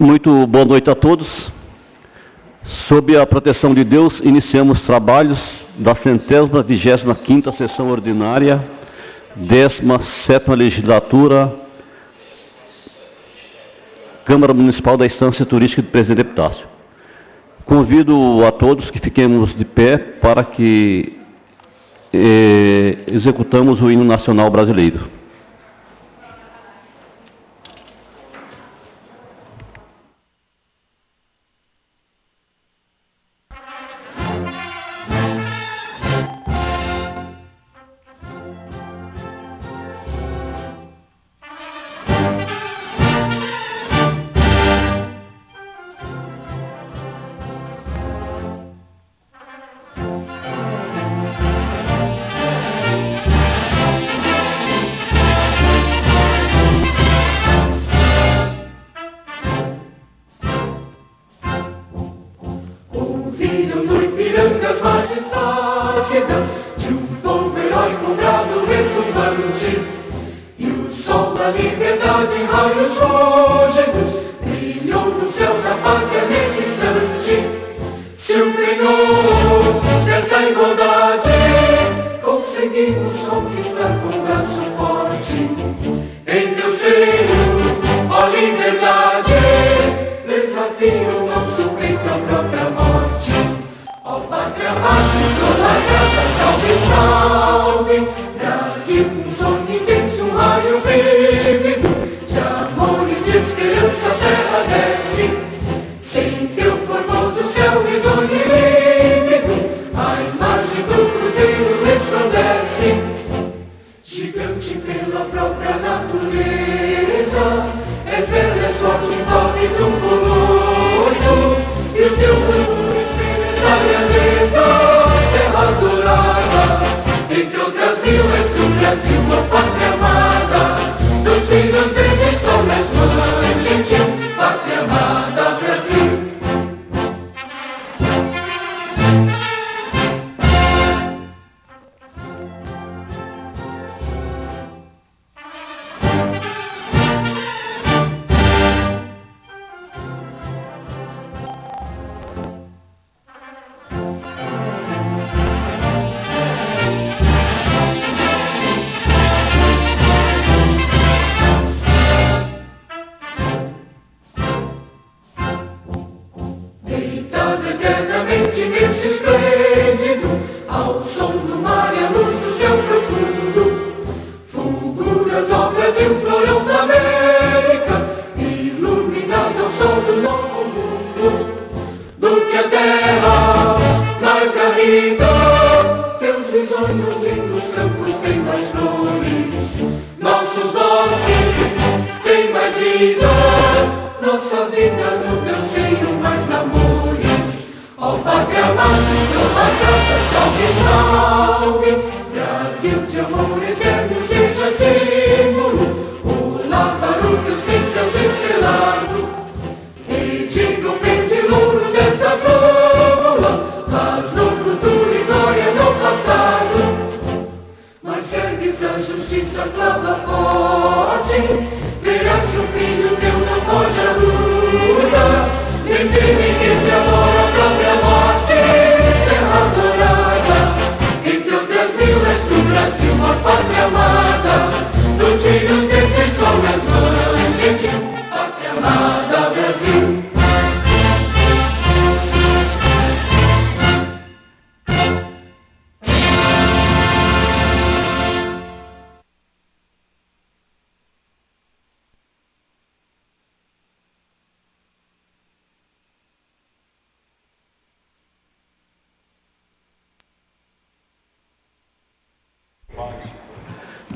Muito boa noite a todos. Sob a proteção de Deus, iniciamos trabalhos da 125ª sessão ordinária, 17ª legislatura, Câmara Municipal da Estância Turística de Presidente Epitácio. Convido a todos que fiquemos de pé para que executamos o hino nacional brasileiro.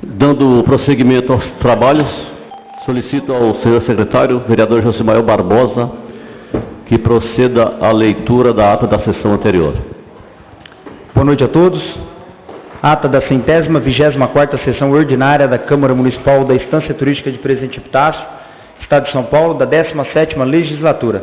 Dando prosseguimento aos trabalhos, solicito ao senhor secretário, vereador Josimael Barbosa, que proceda à leitura da ata da sessão anterior. Boa noite a todos. Ata da 124ª sessão ordinária da Câmara Municipal da Estância Turística de Presidente Epitácio, Estado de São Paulo, da 17ª legislatura.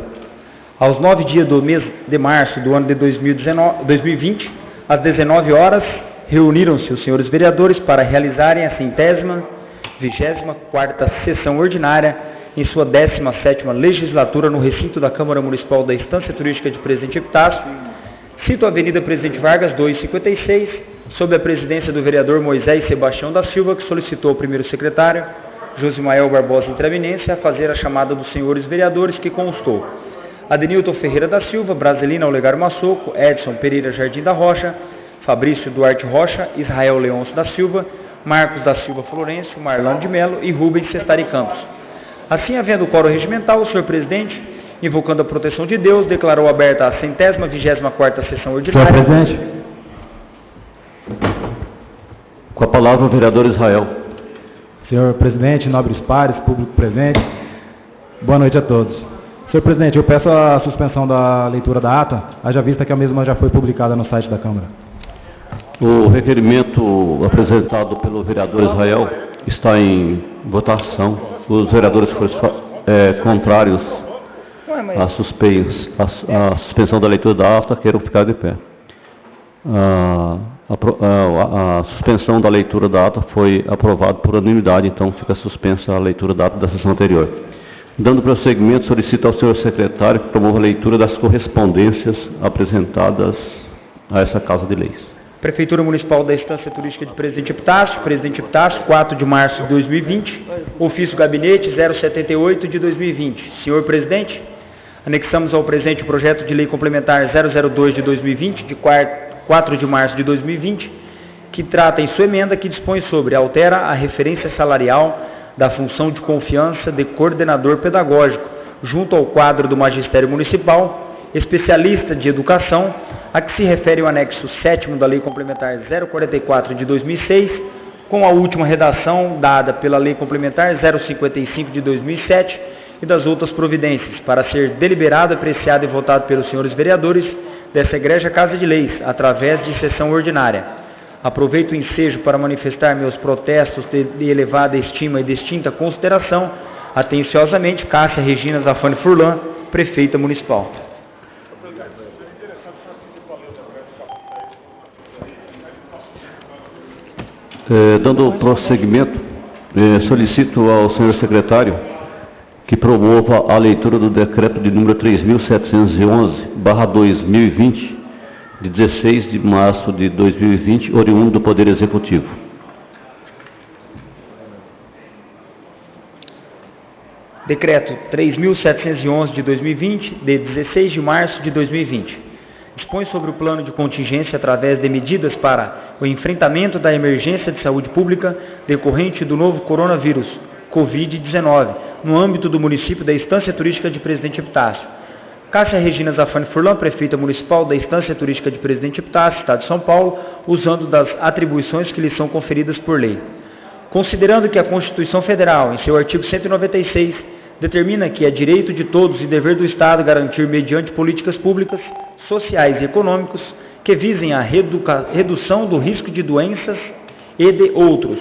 Aos 9 dias do mês de março do ano de 2020, às 19 horas, reuniram-se os senhores vereadores para realizarem a 124ª sessão ordinária em sua 17ª legislatura no recinto da Câmara Municipal da Estância Turística de Presidente Epitácio, cito a Avenida Presidente Vargas 256, sob a presidência do vereador Moisés Sebastião da Silva, que solicitou ao primeiro secretário, Josimael Barbosa Intraminência, a fazer a chamada dos senhores vereadores, que constou: Adenilton Ferreira da Silva, Brasilina Olegário Massoco, Edson Pereira Jardim da Rocha, Fabrício Duarte Rocha, Israel Leôncio da Silva, Marcos da Silva Florencio, Marlano de Melo e Rubens Sestari Campos. Assim, havendo o quórum regimental, o senhor presidente, invocando a proteção de Deus, declarou aberta a 124ª sessão ordinária. Senhor presidente. Com a palavra o vereador Israel. Senhor presidente, nobres pares, público presente, boa noite a todos. Senhor presidente, eu peço a suspensão da leitura da ata, haja vista que a mesma já foi publicada no site da Câmara. O requerimento apresentado pelo vereador Israel está em votação. Os vereadores que forem contrários à suspensão da leitura da ata queiram ficar de pé. A suspensão da leitura da ata foi aprovada por unanimidade, então fica suspensa a leitura da ata da sessão anterior. Dando prosseguimento, solicito ao senhor secretário que promova a leitura das correspondências apresentadas a essa Casa de Leis. Prefeitura Municipal da Estância Turística de Presidente Epitácio, 4 de março de 2020, ofício gabinete 078 de 2020. Senhor presidente, anexamos ao presente o projeto de lei complementar 002 de 2020, de 4 de março de 2020, que trata em sua emenda que dispõe sobre altera a referência salarial da função de confiança de coordenador pedagógico, junto ao quadro do Magistério Municipal, especialista de educação, a que se refere o anexo 7º da Lei Complementar 044 de 2006, com a última redação dada pela Lei Complementar 055 de 2007 e das outras providências, para ser deliberado, apreciado e votado pelos senhores vereadores dessa egrégia Casa de Leis, através de sessão ordinária. Aproveito o ensejo para manifestar meus protestos de elevada estima e distinta consideração. Atenciosamente, Cássia Regina Zafani Furlan, Prefeita Municipal. Dando prosseguimento, solicito ao senhor secretário que promova a leitura do decreto de número 3.711/2020, de 16 de março de 2020, oriundo do Poder Executivo. Decreto 3.711 de 2020, de 16 de março de 2020. Dispõe sobre o plano de contingência através de medidas para o enfrentamento da emergência de saúde pública decorrente do novo coronavírus, Covid-19, no âmbito do município da Estância Turística de Presidente Epitácio. Cássia Regina Zafani Furlan, Prefeita Municipal da Estância Turística de Presidente Epitácio, Estado de São Paulo, usando das atribuições que lhe são conferidas por lei. Considerando que a Constituição Federal, em seu artigo 196, determina que é direito de todos e dever do Estado garantir, mediante políticas públicas, sociais e econômicos, que visem a redução do risco de doenças e de outros,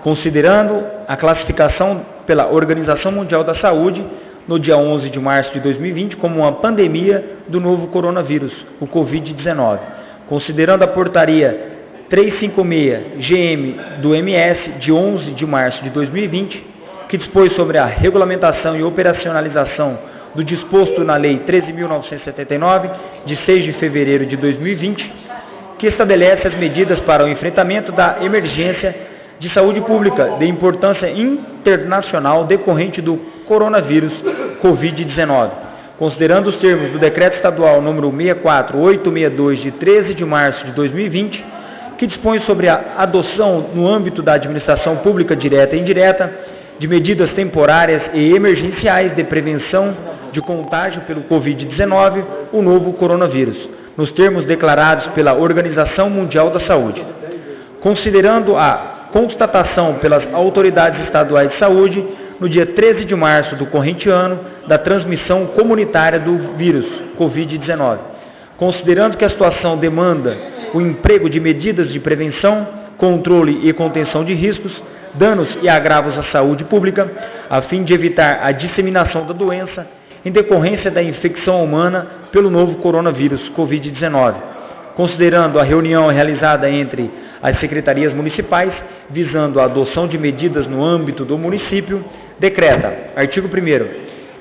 considerando a classificação pela Organização Mundial da Saúde, no dia 11 de março de 2020, como uma pandemia do novo coronavírus, o Covid-19, considerando a portaria 356-GM do MS, de 11 de março de 2020, que dispôs sobre a regulamentação e operacionalização do disposto na Lei 13.979, de 6 de fevereiro de 2020, que estabelece as medidas para o enfrentamento da emergência de saúde pública de importância internacional decorrente do coronavírus Covid-19, considerando os termos do Decreto Estadual número 64862, de 13 de março de 2020, que dispõe sobre a adoção no âmbito da administração pública direta e indireta de medidas temporárias e emergenciais de prevenção de contágio pelo Covid-19, o novo coronavírus, nos termos declarados pela Organização Mundial da Saúde. Considerando a constatação pelas autoridades estaduais de saúde, no dia 13 de março do corrente ano, da transmissão comunitária do vírus Covid-19. Considerando que a situação demanda o emprego de medidas de prevenção, controle e contenção de riscos, danos e agravos à saúde pública, a fim de evitar a disseminação da doença em decorrência da infecção humana pelo novo coronavírus Covid-19, considerando a reunião realizada entre as secretarias municipais, visando a adoção de medidas no âmbito do município, Decreta. Artigo 1º.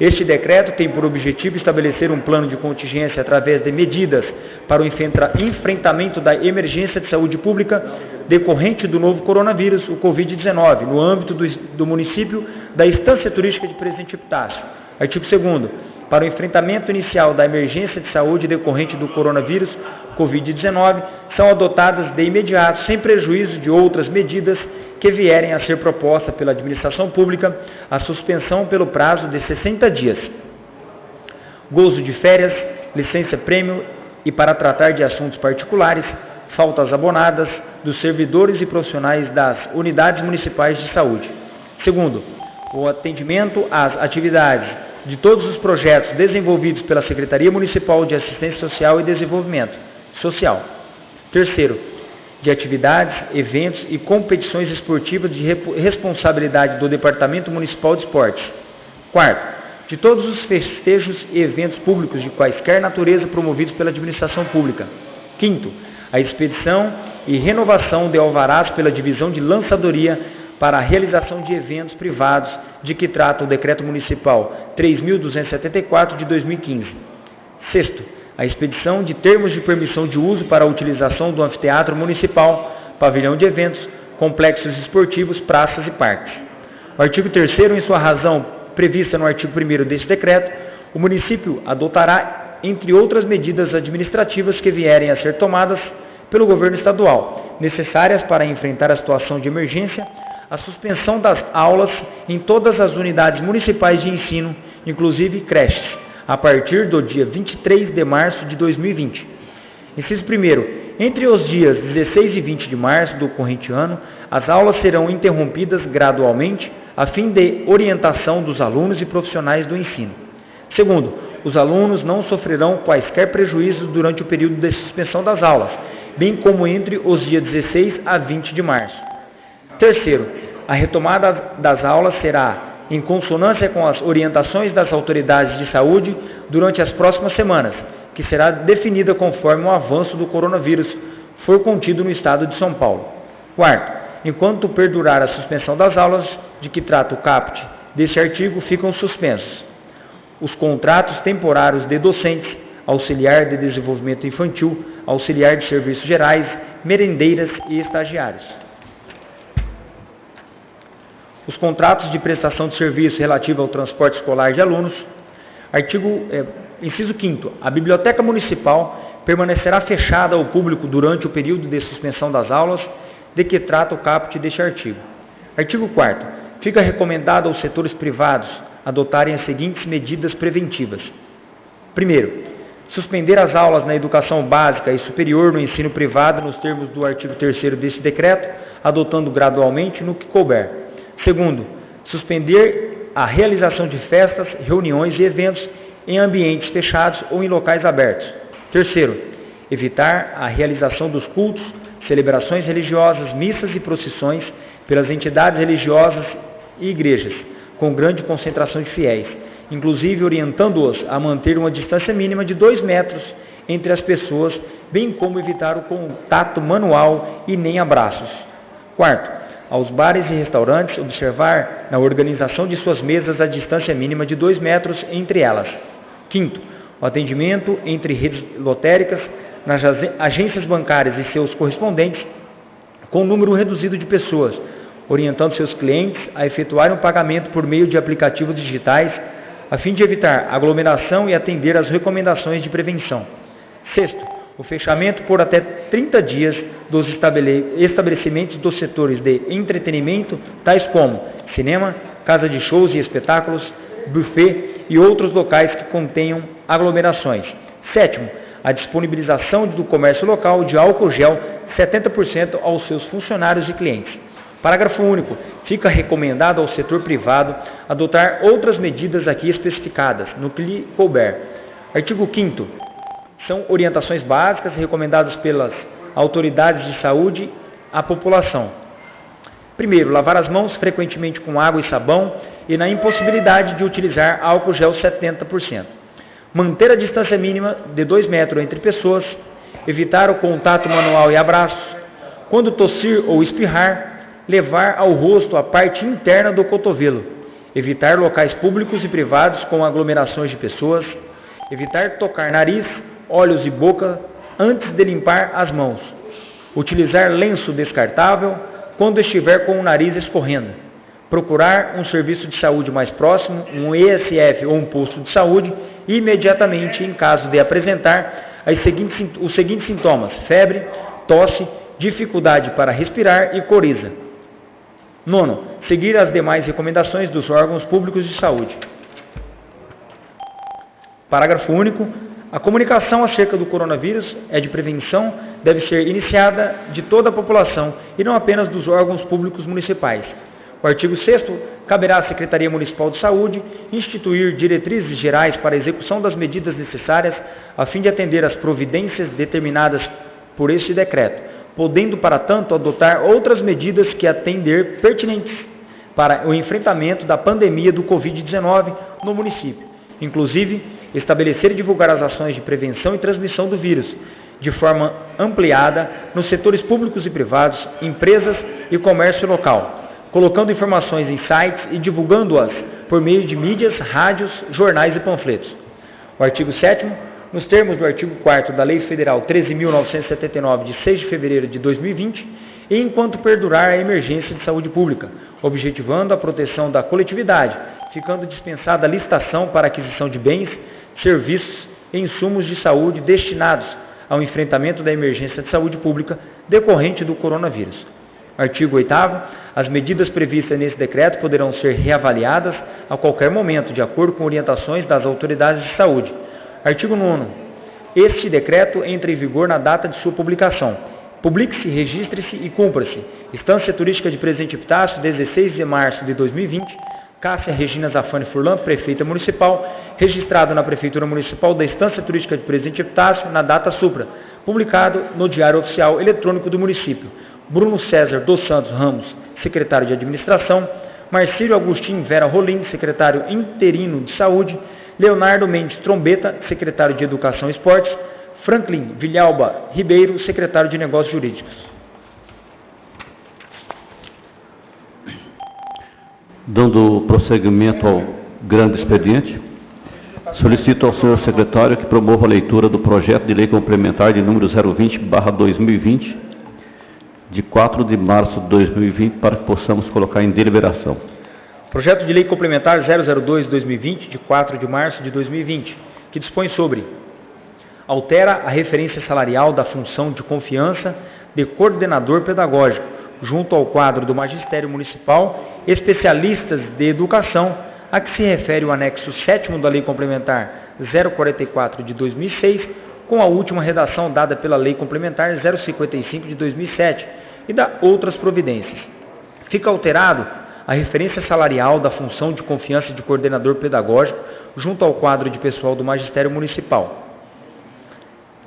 Este decreto tem por objetivo estabelecer um plano de contingência através de medidas para o enfrentamento da emergência de saúde pública decorrente do novo coronavírus, o Covid-19, no âmbito do município da Estância Turística de Presidente Epitácio. Artigo 2º. Para o enfrentamento inicial da emergência de saúde decorrente do coronavírus, Covid-19, são adotadas de imediato, sem prejuízo de outras medidas que vierem a ser propostas pela administração pública, a suspensão pelo prazo de 60 dias, gozo de férias, licença prêmio e para tratar de assuntos particulares, faltas abonadas dos servidores e profissionais das unidades municipais de saúde. Segundo, o atendimento às atividades de todos os projetos desenvolvidos pela Secretaria Municipal de Assistência Social e Desenvolvimento Social. Terceiro, de atividades, eventos e competições esportivas de responsabilidade do Departamento Municipal de Esportes. Quarto, de todos os festejos e eventos públicos de quaisquer natureza promovidos pela administração pública. Quinto, a expedição e renovação de alvarás pela divisão de lançadoria para a realização de eventos privados de que trata o Decreto Municipal 3.274 de 2015. Sexto, a expedição de termos de permissão de uso para a utilização do anfiteatro municipal, pavilhão de eventos, complexos esportivos, praças e parques. O artigo 3º, em sua razão prevista no artigo 1º deste decreto, o município adotará, entre outras medidas administrativas que vierem a ser tomadas pelo governo estadual, necessárias para enfrentar a situação de emergência, a suspensão das aulas em todas as unidades municipais de ensino, inclusive creches, a partir do dia 23 de março de 2020. Inciso 1º. Entre os dias 16 e 20 de março do corrente ano, as aulas serão interrompidas gradualmente a fim de orientação dos alunos e profissionais do ensino. Segundo, os alunos não sofrerão quaisquer prejuízos durante o período de suspensão das aulas, bem como entre os dias 16 a 20 de março. Terceiro, a retomada das aulas será em consonância com as orientações das autoridades de saúde durante as próximas semanas, que será definida conforme o avanço do coronavírus for contido no estado de São Paulo. Quarto, enquanto perdurar a suspensão das aulas de que trata o caput deste artigo, ficam suspensos os contratos temporários de docentes, auxiliar de desenvolvimento infantil, auxiliar de serviços gerais, merendeiras e estagiários. Os contratos de prestação de serviço relativo ao transporte escolar de alunos. Inciso 5º. A Biblioteca Municipal permanecerá fechada ao público durante o período de suspensão das aulas de que trata o caput deste artigo. Artigo 4º. Fica recomendado aos setores privados adotarem as seguintes medidas preventivas. Primeiro, suspender as aulas na educação básica e superior no ensino privado nos termos do artigo 3º deste decreto, adotando gradualmente no que couber. Segundo, suspender a realização de festas, reuniões e eventos em ambientes fechados ou em locais abertos. Terceiro, evitar a realização dos cultos, celebrações religiosas, missas e procissões pelas entidades religiosas e igrejas, com grande concentração de fiéis, inclusive orientando-os a manter uma distância mínima de 2 metros entre as pessoas, bem como evitar o contato manual e nem abraços. Quarto, aos bares e restaurantes, observar na organização de suas mesas a distância mínima de 2 metros entre elas. Quinto, o atendimento entre redes lotéricas, nas agências bancárias e seus correspondentes, com número reduzido de pessoas, orientando seus clientes a efetuarem o pagamento por meio de aplicativos digitais, a fim de evitar aglomeração e atender às recomendações de prevenção. Sexto, o fechamento por até 30 dias dos estabelecimentos dos setores de entretenimento, tais como cinema, casa de shows e espetáculos, buffet e outros locais que contenham aglomerações. Sétimo, a disponibilização do comércio local de álcool gel 70% aos seus funcionários e clientes. Parágrafo único. Fica recomendado ao setor privado adotar outras medidas aqui especificadas, no que lhe couber. Artigo 5º. São orientações básicas recomendadas pelas autoridades de saúde à população. Primeiro, lavar as mãos frequentemente com água e sabão e na impossibilidade de utilizar álcool gel 70%. Manter a distância mínima de 2 metros entre pessoas, evitar o contato manual e abraços. Quando tossir ou espirrar, levar ao rosto a parte interna do cotovelo. evitar locais públicos e privados com aglomerações de pessoas, evitar tocar nariz, olhos e boca antes de limpar as mãos, utilizar lenço descartável quando estiver com o nariz escorrendo, procurar um serviço de saúde mais próximo, um ESF ou um posto de saúde, imediatamente em caso de apresentar os seguintes sintomas: febre, tosse, dificuldade para respirar e coriza. 9. Seguir as demais recomendações dos órgãos públicos de saúde. Parágrafo único. A comunicação acerca do coronavírus é de prevenção, deve ser iniciada de toda a população e não apenas dos órgãos públicos municipais. O artigo 6º, caberá à Secretaria Municipal de Saúde instituir diretrizes gerais para a execução das medidas necessárias a fim de atender às providências determinadas por este decreto, podendo, para tanto, adotar outras medidas que atender pertinentes para o enfrentamento da pandemia do Covid-19 no município, inclusive estabelecer e divulgar as ações de prevenção e transmissão do vírus, de forma ampliada nos setores públicos e privados, empresas e comércio local, colocando informações em sites e divulgando-as por meio de mídias, rádios, jornais e panfletos. O artigo 7º, nos termos do artigo 4º da Lei Federal 13.979, de 6 de fevereiro de 2020, e enquanto perdurar a emergência de saúde pública, objetivando a proteção da coletividade, ficando dispensada a licitação para aquisição de bens, serviços e insumos de saúde destinados ao enfrentamento da emergência de saúde pública decorrente do coronavírus. Artigo 8º. As medidas previstas nesse decreto poderão ser reavaliadas a qualquer momento, de acordo com orientações das autoridades de saúde. Artigo 9º. Este decreto entra em vigor na data de sua publicação. Publique-se, registre-se e cumpra-se. Estância Turística de Presidente Epitácio, 16 de março de 2020. Cássia Regina Zafani Furlan, Prefeita Municipal, registrado na Prefeitura Municipal da Estância Turística de Presidente Epitácio, na data supra, publicado no Diário Oficial Eletrônico do Município. Bruno César dos Santos Ramos, Secretário de Administração. Marcílio Agostinho Vera Rolim, Secretário Interino de Saúde. Leonardo Mendes Trombeta, Secretário de Educação e Esportes. Franklin Vilhalba Ribeiro, Secretário de Negócios Jurídicos. Dando prosseguimento ao grande expediente, solicito ao senhor secretário que promova a leitura do projeto de lei complementar de número 020/2020, de 4 de março de 2020, para que possamos colocar em deliberação. Projeto de lei complementar 002/2020, de 4 de março de 2020, que dispõe sobre: altera a referência salarial da função de confiança de coordenador pedagógico, junto ao quadro do Magistério Municipal, especialistas de educação, a que se refere o anexo 7º da Lei Complementar 044 de 2006, com a última redação dada pela Lei Complementar 055 de 2007, e da outras providências. Fica alterado a referência salarial da função de confiança de coordenador pedagógico, junto ao quadro de pessoal do Magistério Municipal.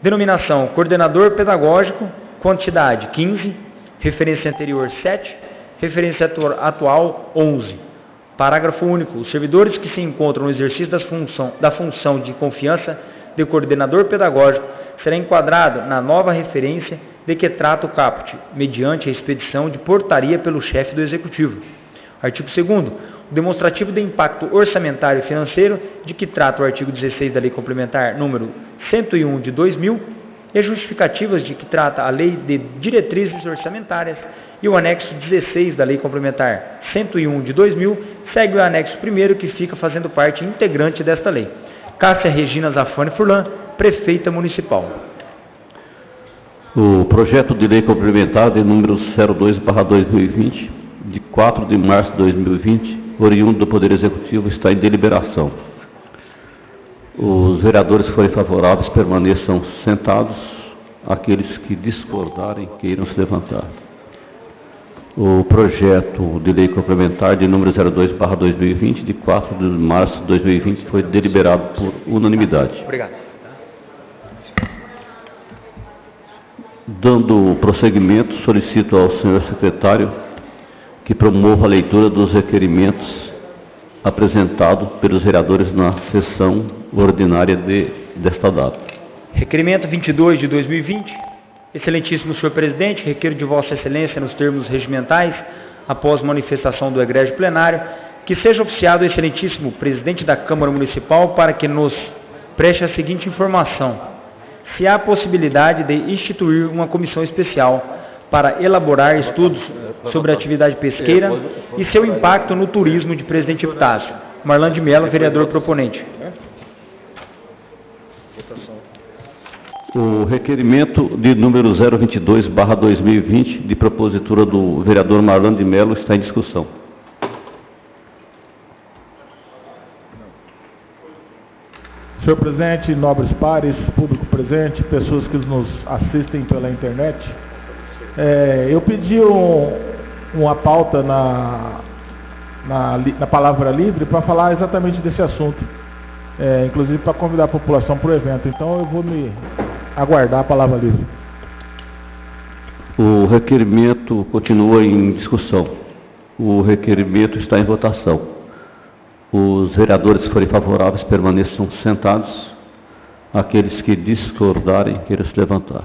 Denominação: coordenador pedagógico, quantidade 15, referência anterior 7, referência atual 11. Parágrafo único. Os servidores que se encontram no exercício da função de confiança de coordenador pedagógico será enquadrado na nova referência de que trata o caput, mediante a expedição de portaria pelo chefe do Executivo. Artigo 2º. O demonstrativo de impacto orçamentário e financeiro de que trata o artigo 16 da Lei Complementar número 101 de 2000 e justificativas de que trata a Lei de Diretrizes Orçamentárias e o anexo 16 da Lei Complementar 101 de 2000 segue o anexo 1º, que fica fazendo parte integrante desta lei. Cássia Regina Zafani Furlan, Prefeita Municipal. O projeto de lei complementar de número 02/2020, de 4 de março de 2020, oriundo do Poder Executivo, está em deliberação. Os vereadores que forem favoráveis permaneçam sentados, aqueles que discordarem queiram se levantar. O projeto de lei complementar de número 02/2020, de 4 de março de 2020, foi deliberado por unanimidade. Obrigado. Dando prosseguimento, solicito ao senhor secretário que promova a leitura dos requerimentos apresentados pelos vereadores na sessão ordinária desta data. Requerimento 22 de 2020. Excelentíssimo senhor presidente, requeiro de vossa excelência, nos termos regimentais, após manifestação do egrégio plenário, Que seja oficiado o excelentíssimo presidente da Câmara Municipal para que nos preste a seguinte informação: se há possibilidade de instituir uma comissão especial para elaborar estudos sobre a atividade pesqueira e seu impacto no turismo de Presidente Epitácio. Marlan de Mello, vereador proponente. O requerimento de número 022/2020, de propositura do vereador Marlan de Mello, está em discussão. Senhor presidente, nobres pares, público presente, pessoas que nos assistem pela internet, eu pedi uma pauta na Palavra Livre para falar exatamente desse assunto, inclusive para convidar a população para o evento. Então eu vou me aguardar a Palavra Livre. O requerimento continua em discussão. O requerimento está em votação. Os vereadores que forem favoráveis permaneçam sentados. Aqueles que discordarem, queiram se levantar.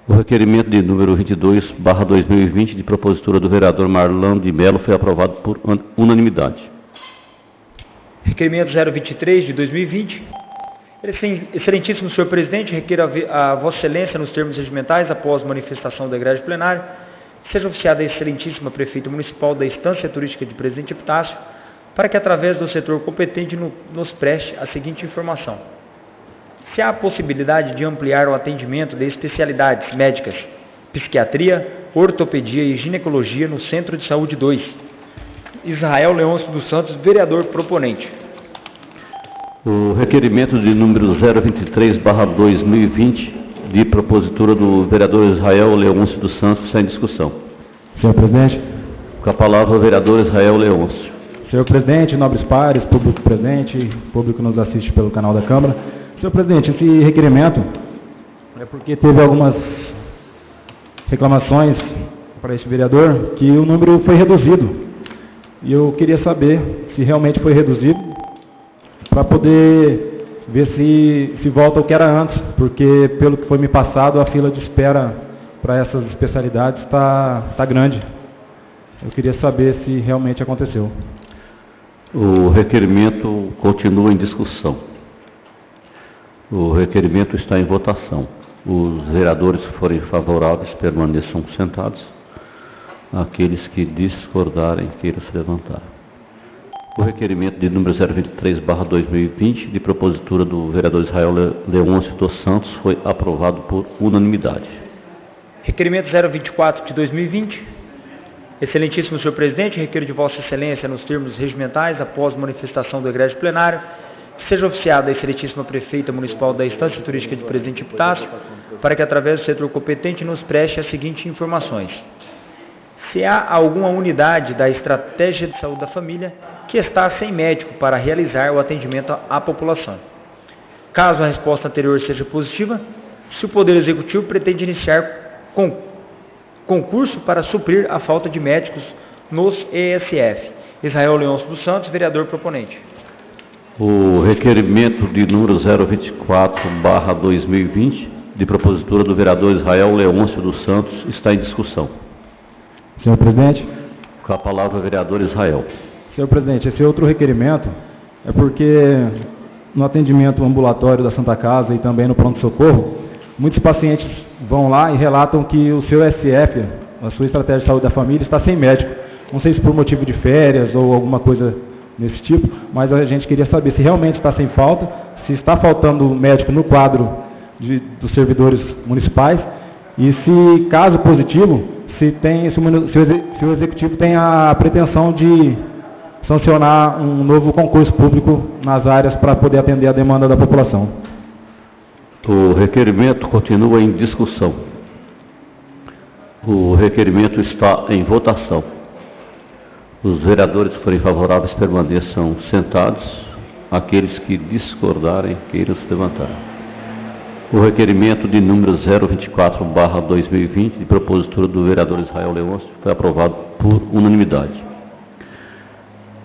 O requerimento de número 22/2020, de propositura do vereador Marlan de Mello, foi aprovado por unanimidade. Requerimento 023 de 2020. Excelentíssimo senhor presidente, requer a Vossa Excelência, nos termos regimentais, após manifestação da grade plenária, seja oficiada a excelentíssima prefeita municipal da Estância Turística de Presidente Epitácio, para que, através do setor competente, nos preste a seguinte informação: se há a possibilidade de ampliar o atendimento de especialidades médicas, psiquiatria, ortopedia e ginecologia no Centro de Saúde 2. Israel Leôncio dos Santos, vereador proponente. O requerimento de número 023/2020, de propositura do vereador Israel Leôncio dos Santos, está em discussão. Senhor presidente. Com a palavra o vereador Israel Leôncio. Senhor presidente, nobres pares, público presente, público que nos assiste pelo canal da Câmara. Senhor presidente, esse requerimento é porque teve algumas reclamações para esse vereador que o número foi reduzido. E eu queria saber se realmente foi reduzido, para poder ver se volta ao que era antes, porque pelo que foi me passado, a fila de espera para essas especialidades está grande. Eu queria saber se realmente aconteceu. O requerimento continua em discussão. O requerimento está em votação. Os vereadores que forem favoráveis permaneçam sentados. Aqueles que discordarem, queiram se levantar. O requerimento de número 023/2020, de propositura do vereador Israel Leôncio dos Santos, foi aprovado por unanimidade. Requerimento 024 de 2020. Excelentíssimo senhor presidente, requeiro de Vossa Excelência, nos termos regimentais, após manifestação do egrégio plenário, seja oficiada a excelentíssima prefeita municipal da Estância Turística de Presidente Epitácio, para que, através do setor competente, nos preste as seguintes informações: se há alguma unidade da Estratégia de Saúde da Família que está sem médico para realizar o atendimento à população. Caso a resposta anterior seja positiva, se o Poder Executivo pretende iniciar concurso para suprir a falta de médicos nos ESF. Israel Leôncio dos Santos, vereador proponente. O requerimento de número 024/2020, de propositura do vereador Israel Leôncio dos Santos, está em discussão. Senhor presidente. Com a palavra o vereador Israel. Senhor presidente, esse outro requerimento é porque no atendimento ambulatório da Santa Casa e também no pronto-socorro, muitos pacientes vão lá e relatam que o seu SF, a sua Estratégia de Saúde da Família, está sem médico. Não sei se por motivo de férias ou alguma coisa desse tipo, mas a gente queria saber se realmente está sem falta, se está faltando médico no quadro dos servidores municipais e se, caso positivo, se o Executivo tem a pretensão de sancionar um novo concurso público nas áreas para poder atender a demanda da população. O requerimento continua em discussão. O requerimento está em votação. Os vereadores que forem favoráveis permaneçam sentados. Aqueles que discordarem, queiram se levantar. O requerimento de número 024/2020, de propositura do vereador Israel Leôncio, foi aprovado por unanimidade.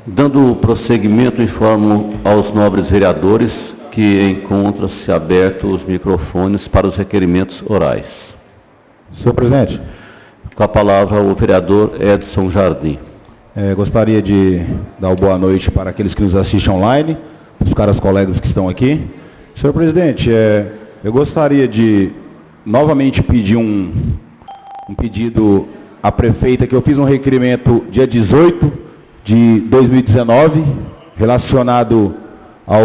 Dando prosseguimento, informo aos nobres vereadores que encontram-se abertos os microfones para os requerimentos orais. Senhor presidente. Com a palavra o vereador Edson Jardim. Gostaria de dar uma boa noite para aqueles que nos assistem online, os caras colegas que estão aqui. Senhor presidente, eu gostaria de novamente pedir um pedido à prefeita, que eu fiz um requerimento dia 18 de 2019, relacionado ao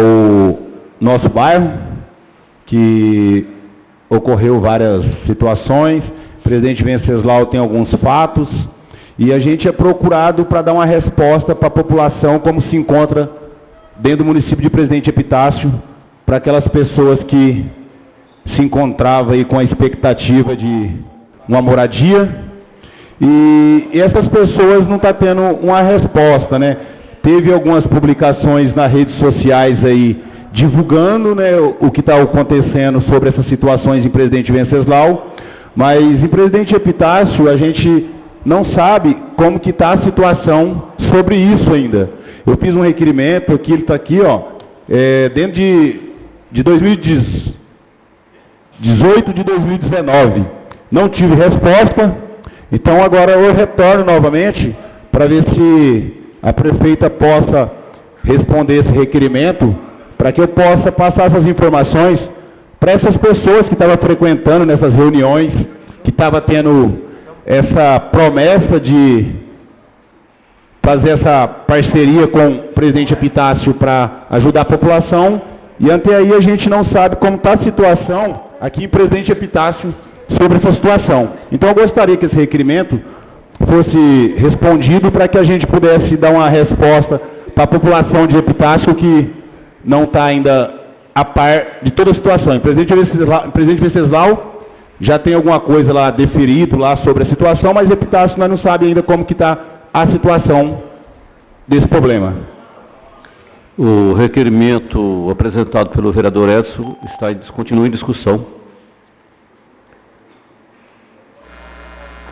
nosso bairro, que ocorreu várias situações. O presidente Venceslau tem alguns fatos, e a gente é procurado para dar uma resposta para a população, como se encontra dentro do município de Presidente Epitácio, para aquelas pessoas que se encontravam aí com a expectativa de uma moradia, e essas pessoas não estão tendo uma resposta, né? Teve algumas publicações nas redes sociais aí, divulgando, né, o que está acontecendo sobre essas situações em Presidente Venceslau, mas em Presidente Epitácio a gente não sabe como que está a situação sobre isso ainda. Eu fiz um requerimento, aqui ele está aqui, ó, dentro de 2018 de 2019. Não tive resposta, então agora eu retorno novamente para ver se a prefeita possa responder esse requerimento, para que eu possa passar essas informações para essas pessoas que estavam frequentando nessas reuniões, que estavam tendo essa promessa de fazer essa parceria com o presidente Epitácio para ajudar a população, e até aí a gente não sabe como está a situação aqui em Presidente Epitácio sobre essa situação. Então eu gostaria que esse requerimento fosse respondido para que a gente pudesse dar uma resposta para a população de Epitácio que não está ainda a par de toda a situação. Em Presidente Venceslau já tem alguma coisa lá deferido lá sobre a situação, mas Epitácio nós não sabemos ainda como que está a situação desse problema. O requerimento apresentado pelo vereador Edson continua em discussão.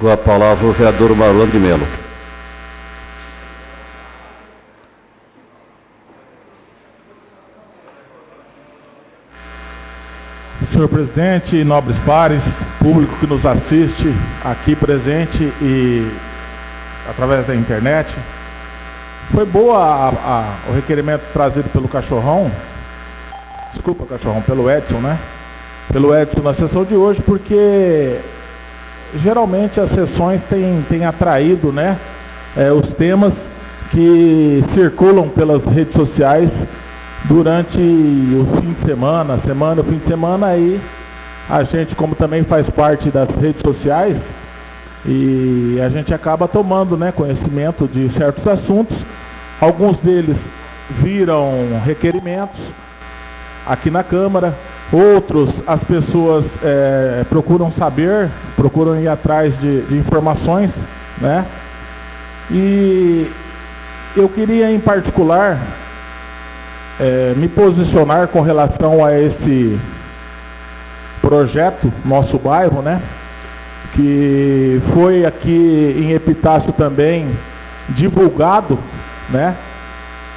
Com a palavra o vereador Marlon de Mello. Senhor presidente, nobres pares, público que nos assiste aqui presente e através da internet, foi boa o requerimento trazido pelo Cachorrão, pelo Edson, né? Pelo Edson na sessão de hoje, porque geralmente as sessões têm atraído, né, os temas que circulam pelas redes sociais durante o fim de semana, o fim de semana, aí a gente, como também faz parte das redes sociais, e a gente acaba tomando, né, conhecimento de certos assuntos. Alguns deles viram requerimentos aqui na Câmara, outros as pessoas procuram ir atrás de informações, né? E eu queria em particular me posicionar com relação a esse projeto Nosso Bairro, né? Que foi aqui em Epitácio também divulgado, né?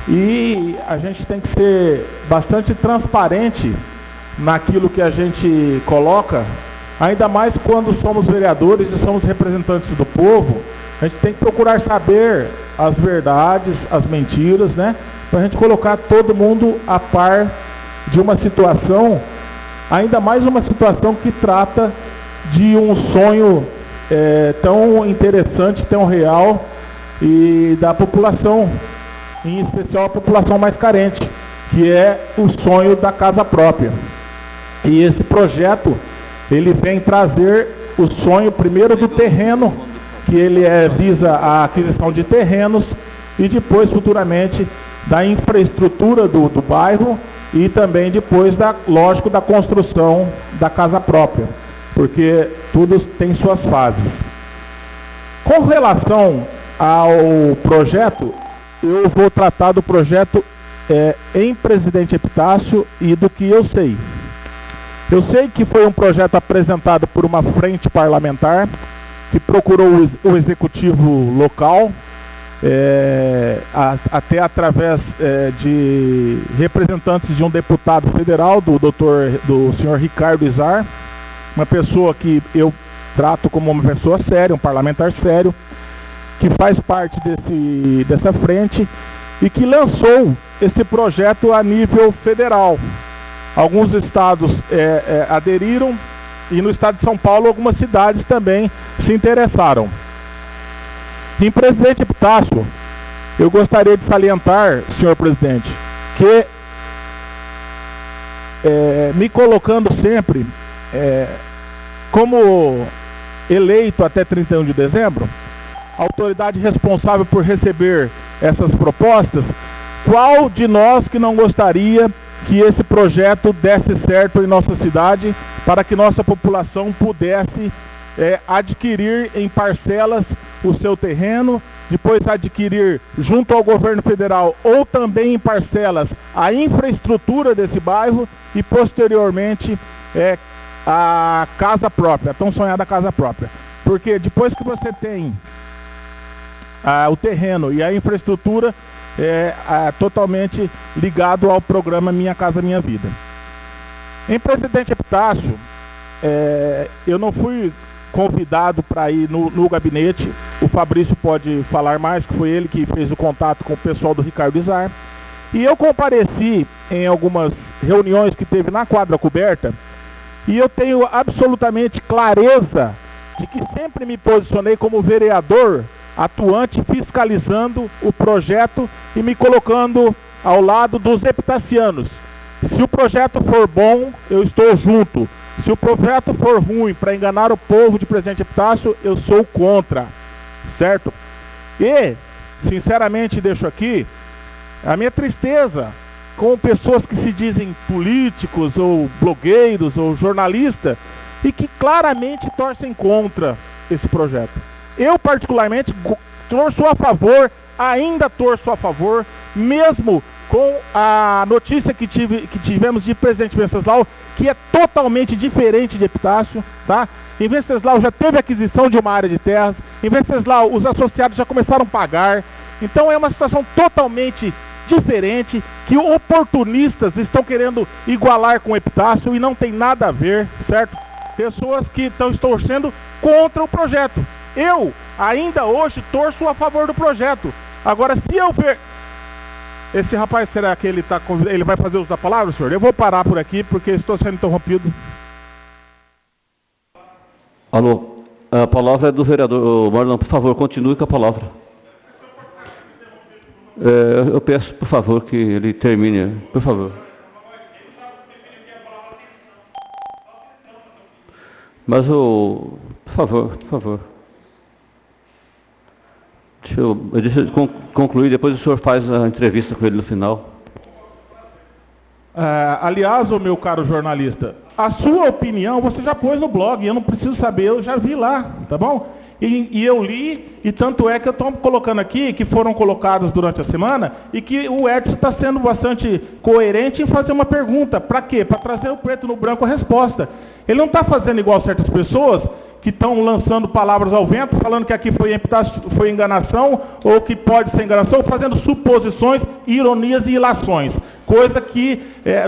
E a gente tem que ser bastante transparente naquilo que a gente coloca, ainda mais quando somos vereadores e somos representantes do povo. A gente tem que procurar saber as verdades, as mentiras, né? Para a gente colocar todo mundo a par de uma situação, ainda mais uma situação que trata de um sonho tão interessante, tão real, e da população, em especial a população mais carente, que é o sonho da casa própria. E esse projeto, ele vem trazer o sonho primeiro do terreno, que ele visa a aquisição de terrenos, e depois, futuramente, da infraestrutura do bairro, e também depois, lógico, da construção da casa própria, porque tudo tem suas fases. Com relação ao projeto, eu vou tratar do projeto em Presidente Epitácio e do que eu sei. Eu sei que foi um projeto apresentado por uma frente parlamentar que procurou o executivo local, até através de representantes de um deputado federal, do senhor Ricardo Izar, uma pessoa que eu trato como uma pessoa séria, um parlamentar sério, que faz parte dessa frente e que lançou esse projeto a nível federal. Alguns estados aderiram e no estado de São Paulo algumas cidades também se interessaram. Em Presidente Epitácio, eu gostaria de salientar, senhor presidente, que me colocando sempre como eleito até 31 de dezembro, autoridade responsável por receber essas propostas, qual de nós que não gostaria que esse projeto desse certo em nossa cidade, para que nossa população pudesse adquirir em parcelas o seu terreno, depois adquirir junto ao governo federal ou também em parcelas a infraestrutura desse bairro e posteriormente a casa própria, a tão sonhada casa própria. Porque depois que você tem o terreno e a infraestrutura, totalmente ligado ao programa Minha Casa Minha Vida. Em Presidente Epitácio, eu não fui convidado para ir no gabinete. O Fabrício pode falar mais, que foi ele que fez o contato com o pessoal do Ricardo Izar. E eu compareci em algumas reuniões que teve na quadra coberta, e eu tenho absolutamente clareza de que sempre me posicionei como vereador atuante, fiscalizando o projeto e me colocando ao lado dos epitacianos. Se o projeto for bom, eu estou junto. Se o projeto for ruim para enganar o povo de Presidente Epitácio, eu sou contra, certo? E, sinceramente, deixo aqui a minha tristeza com pessoas que se dizem políticos ou blogueiros ou jornalistas e que claramente torcem contra esse projeto. Eu, particularmente, torço a favor, ainda torço a favor, mesmo com a notícia que tivemos de Presidente Venceslau, que é totalmente diferente de Epitácio, tá? Em Venceslau já teve aquisição de uma área de terras, em Venceslau os associados já começaram a pagar, então é uma situação totalmente diferente, que oportunistas estão querendo igualar com Epitácio e não tem nada a ver, certo? Pessoas que estão torcendo contra o projeto. Eu, ainda hoje, torço a favor do projeto. Agora, se eu ver... Esse rapaz, será que ele vai fazer uso da palavra, senhor? Eu vou parar por aqui, porque estou sendo interrompido. Alô, a palavra é do vereador Marlon. Por favor, continue com a palavra. Eu peço, por favor, que ele termine. Por favor. Mas, por favor. Deixa eu concluir, depois o senhor faz a entrevista com ele no final. Aliás, meu caro jornalista, a sua opinião você já pôs no blog, eu não preciso saber, eu já vi lá, tá bom? E eu li, e tanto é que eu estou colocando aqui, que foram colocados durante a semana, e que o Edson está sendo bastante coerente em fazer uma pergunta. Para quê? Para trazer o preto no branco a resposta. Ele não está fazendo igual certas pessoas que estão lançando palavras ao vento, falando que aqui foi enganação, ou que pode ser enganação, fazendo suposições, ironias e ilações. Coisa que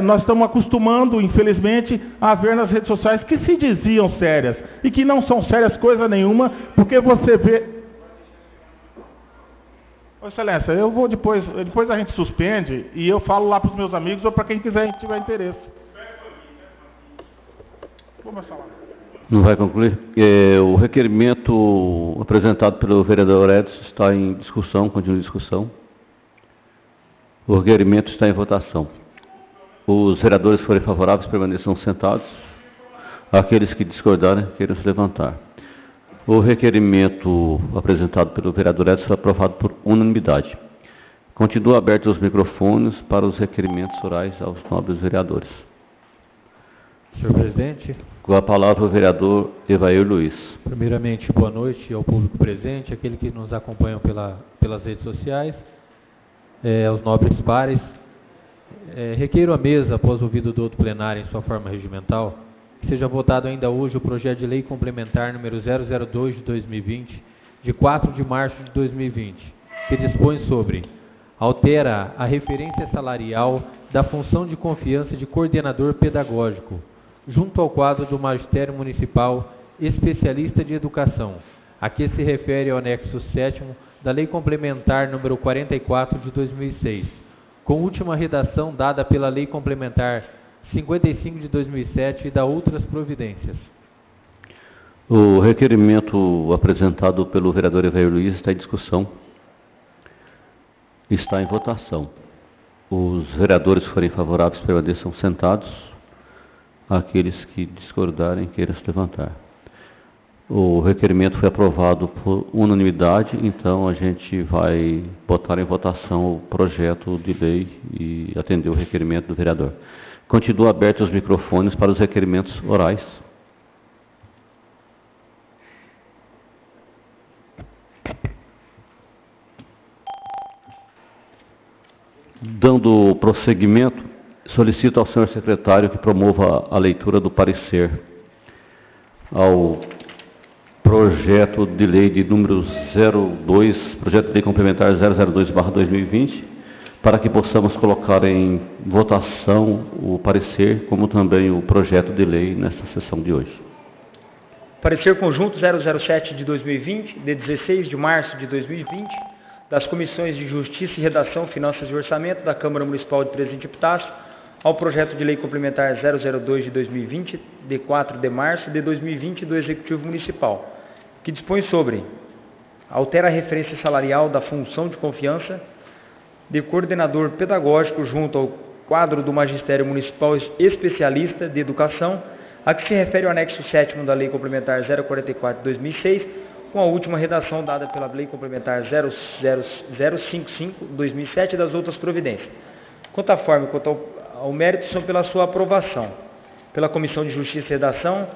nós estamos acostumando, infelizmente, a ver nas redes sociais, que se diziam sérias, e que não são sérias coisa nenhuma, porque você vê... Ô, Excelência, eu vou depois a gente suspende, e eu falo lá para os meus amigos, ou para quem quiser tiver interesse. Vamos falar. Não vai concluir? O requerimento apresentado pelo vereador Edson está em discussão, continua em discussão. O requerimento está em votação. Os vereadores que forem favoráveis permaneçam sentados. Aqueles que discordarem, queiram se levantar. O requerimento apresentado pelo vereador Edson foi aprovado por unanimidade. Continua abertos os microfones para os requerimentos orais aos nobres vereadores. Senhor presidente. Com a palavra o vereador Evair Luiz. Primeiramente, boa noite ao público presente, aquele que nos acompanham pelas redes sociais, aos nobres pares. Requeiro à mesa, após ouvido do outro plenário em sua forma regimental, que seja votado ainda hoje o projeto de lei complementar número 002 de 2020, de 4 de março de 2020, que dispõe sobre: altera a referência salarial da função de confiança de coordenador pedagógico, junto ao quadro do Magistério Municipal Especialista de Educação, a que se refere o anexo 7º da Lei Complementar número 44 de 2006, com última redação dada pela Lei Complementar 55 de 2007 e da outras providências. O requerimento apresentado pelo vereador Evair Luiz está em discussão. Está em votação. Os vereadores que forem favoráveis permaneçam sentados. Aqueles que discordarem queiram se levantar. O requerimento foi aprovado por unanimidade, então a gente vai botar em votação o projeto de lei e atender o requerimento do vereador. Continuam abertos os microfones para os requerimentos orais. Dando prosseguimento, solicito ao senhor secretário que promova a leitura do parecer ao projeto de lei de número 02, projeto de lei complementar 002/2020, para que possamos colocar em votação o parecer, como também o projeto de lei nesta sessão de hoje. Parecer conjunto 007 de 2020, de 16 de março de 2020, das Comissões de Justiça e Redação, Finanças e Orçamento da Câmara Municipal de Presidente Epitácio, ao projeto de lei complementar 002 de 2020, de 4 de março de 2020 do Executivo Municipal, que dispõe sobre: altera a referência salarial da função de confiança de coordenador pedagógico junto ao quadro do Magistério Municipal Especialista de Educação, a que se refere o anexo 7º da Lei Complementar 044 de 2006, com a última redação dada pela Lei Complementar 055 de 2007 e das outras providências. Quanto à forma e quanto ao mérito, são pela sua aprovação. Pela Comissão de Justiça e Redação,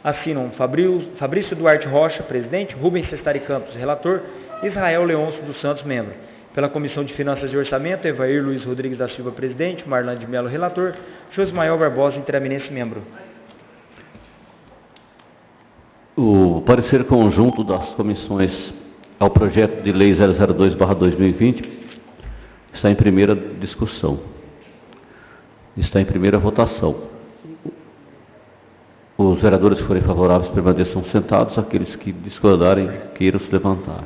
assinam Fabrício Duarte Rocha, presidente; Rubens Sestari Campos, relator; Israel Leôncio dos Santos, membro. Pela Comissão de Finanças e Orçamento, Evair Luiz Rodrigues da Silva, presidente; Marlan de Melo, relator; Josmael Barbosa, interaminense, membro. O parecer conjunto das comissões ao projeto de lei 002/2020 está em primeira discussão. Está em primeira votação. Os vereadores que forem favoráveis permaneçam sentados, aqueles que discordarem queiram se levantar.